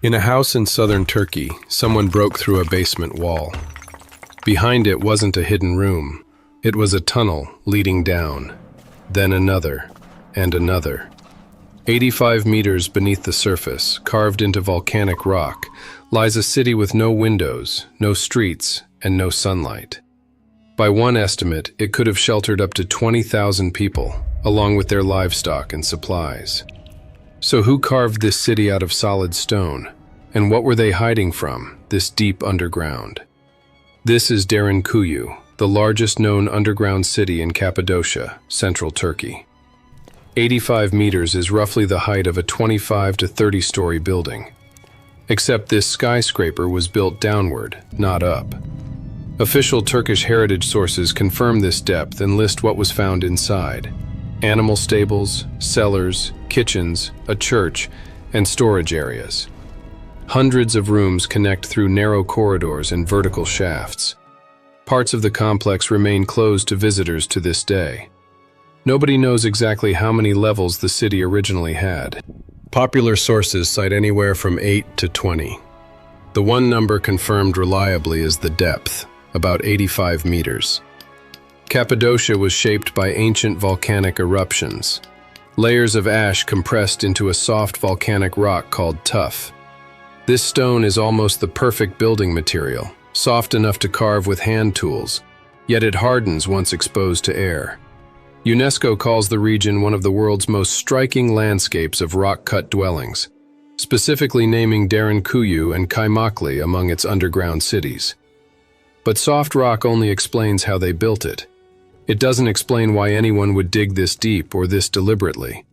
In a house in southern Turkey, someone broke through a basement wall. Behind it wasn't a hidden room. It was a tunnel leading down, then another, and another. 85 meters beneath the surface, carved into volcanic rock, lies a city with no windows, no streets, and no sunlight. By one estimate, it could have sheltered up to 20,000 people, along with their livestock and supplies. So who carved this city out of solid stone? And what were they hiding from, this deep underground? This is Derinkuyu, the largest known underground city in Cappadocia, central Turkey. 85 meters is roughly the height of a 25 to 30-story building. Except this skyscraper was built downward, not up. Official Turkish heritage sources confirm this depth and list what was found inside: animal stables, cellars, kitchens, a church, and storage areas. Hundreds of rooms connect through narrow corridors and vertical shafts. Parts of the complex remain closed to visitors to this day. Nobody knows exactly how many levels the city originally had. Popular sources cite anywhere from 8 to 20. The one number confirmed reliably is the depth, about 85 meters. Cappadocia was shaped by ancient volcanic eruptions. Layers of ash compressed into a soft volcanic rock called tuff. This stone is almost the perfect building material, soft enough to carve with hand tools, yet it hardens once exposed to air. UNESCO calls the region one of the world's most striking landscapes of rock-cut dwellings, specifically naming Derinkuyu and Kaymakli among its underground cities. But soft rock only explains how they built it. It doesn't explain why anyone would dig this deep or this deliberately.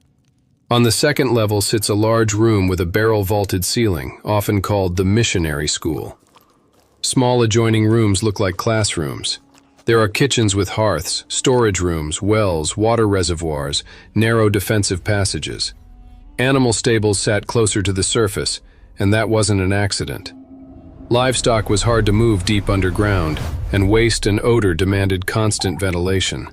On the second level sits a large room with a barrel-vaulted ceiling, often called the missionary school. Small adjoining rooms look like classrooms. There are kitchens with hearths, storage rooms, wells, water reservoirs, narrow defensive passages. Animal stables sat closer to the surface, and that wasn't an accident. Livestock was hard to move deep underground, and waste and odor demanded constant ventilation.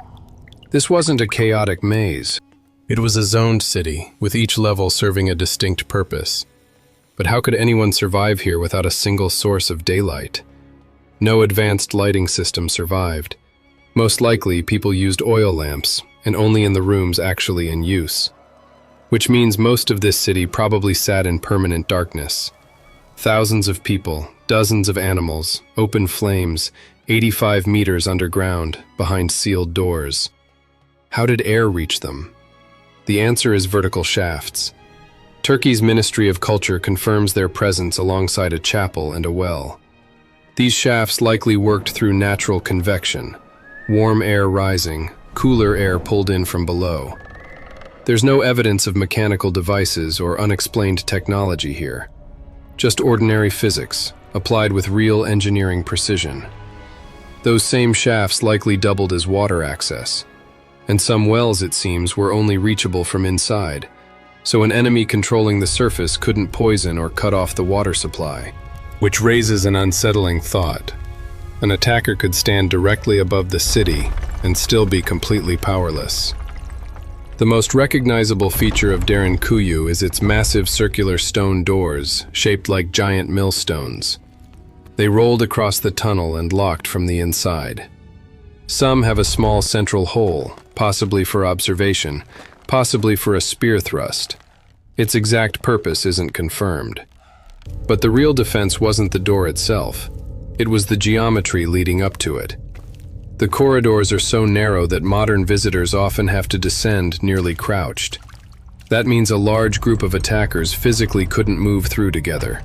This wasn't a chaotic maze. It was a zoned city, with each level serving a distinct purpose. But how could anyone survive here without a single source of daylight? No advanced lighting system survived. Most likely, people used oil lamps, and only in the rooms actually in use. Which means most of this city probably sat in permanent darkness. Thousands of people, dozens of animals, open flames, 85 meters underground, behind sealed doors. How did air reach them? The answer is vertical shafts. Turkey's Ministry of Culture confirms their presence alongside a chapel and a well. These shafts likely worked through natural convection, warm air rising, cooler air pulled in from below. There's no evidence of mechanical devices or unexplained technology here. Just ordinary physics, applied with real engineering precision. Those same shafts likely doubled as water access. And some wells, it seems, were only reachable from inside, so an enemy controlling the surface couldn't poison or cut off the water supply. Which raises an unsettling thought. An attacker could stand directly above the city and still be completely powerless. The most recognizable feature of Derinkuyu is its massive circular stone doors, shaped like giant millstones. They rolled across the tunnel and locked from the inside. Some have a small central hole, possibly for observation, possibly for a spear thrust. Its exact purpose isn't confirmed. But the real defense wasn't the door itself. It was the geometry leading up to it. The corridors are so narrow that modern visitors often have to descend nearly crouched. That means a large group of attackers physically couldn't move through together.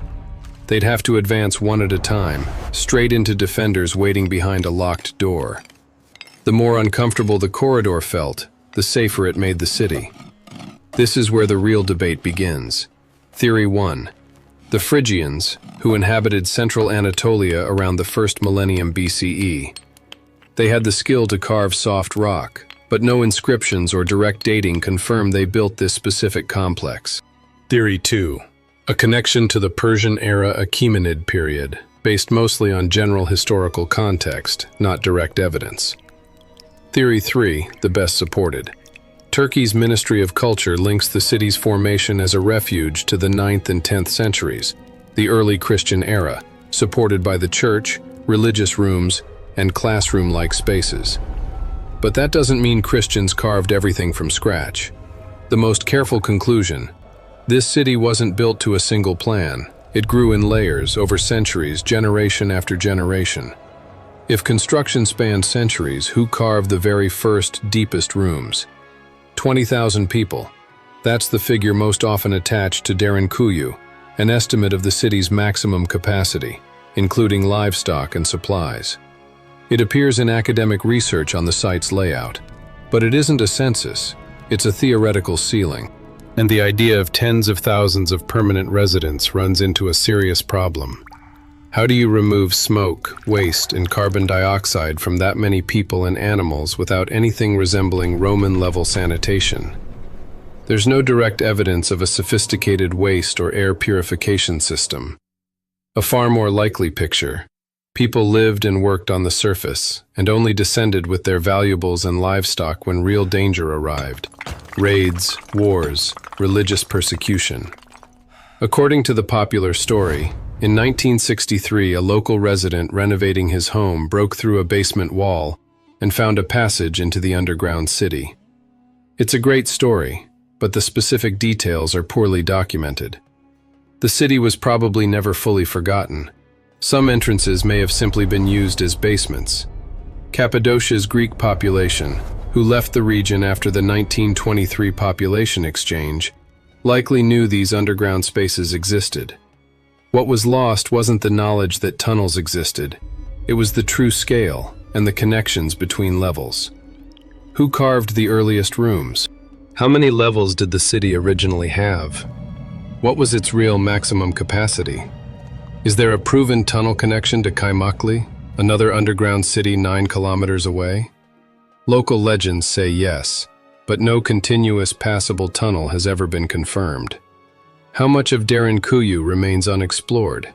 They'd have to advance one at a time, straight into defenders waiting behind a locked door. The more uncomfortable the corridor felt, the safer it made the city. This is where the real debate begins. Theory 1. The Phrygians, who inhabited central Anatolia around the first millennium BCE. They had the skill to carve soft rock, but no inscriptions or direct dating confirm they built this specific complex. Theory 2. A connection to the Persian-era Achaemenid period, based mostly on general historical context, not direct evidence. Theory 3, the best supported. Turkey's Ministry of Culture links the city's formation as a refuge to the 9th and 10th centuries, the early Christian era, supported by the church, religious rooms, and classroom-like spaces. But that doesn't mean Christians carved everything from scratch. The most careful conclusion: this city wasn't built to a single plan. It grew in layers over centuries, generation after generation. If construction spanned centuries, who carved the very first, deepest rooms? 20,000 people. That's the figure most often attached to Derinkuyu, an estimate of the city's maximum capacity, including livestock and supplies. It appears in academic research on the site's layout. But it isn't a census, it's a theoretical ceiling. And the idea of tens of thousands of permanent residents runs into a serious problem. How do you remove smoke, waste, and carbon dioxide from that many people and animals without anything resembling Roman-level sanitation? There's no direct evidence of a sophisticated waste or air purification system. A far more likely picture: people lived and worked on the surface, and only descended with their valuables and livestock when real danger arrived. Raids, wars, religious persecution. According to the popular story, in 1963, a local resident renovating his home broke through a basement wall and found a passage into the underground city. It's a great story, but the specific details are poorly documented. The city was probably never fully forgotten. Some entrances may have simply been used as basements. Cappadocia's Greek population, who left the region after the 1923 population exchange, likely knew these underground spaces existed. What was lost wasn't the knowledge that tunnels existed. It was the true scale and the connections between levels. Who carved the earliest rooms? How many levels did the city originally have? What was its real maximum capacity? Is there a proven tunnel connection to Kaimakli, another underground city 9 kilometers away? Local legends say yes, but no continuous passable tunnel has ever been confirmed. How much of Derinkuyu remains unexplored?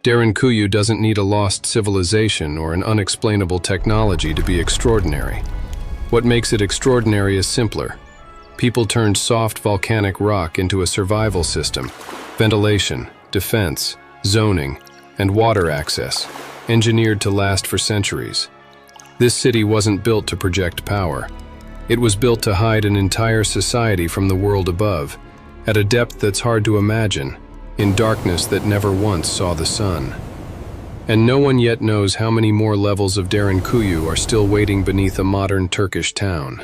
Derinkuyu doesn't need a lost civilization or an unexplainable technology to be extraordinary. What makes it extraordinary is simpler. People turned soft volcanic rock into a survival system: ventilation, defense, zoning, and water access, engineered to last for centuries. This city wasn't built to project power. It was built to hide an entire society from the world above, at a depth that's hard to imagine, in darkness that never once saw the sun. And no one yet knows how many more levels of Derinkuyu are still waiting beneath a modern Turkish town.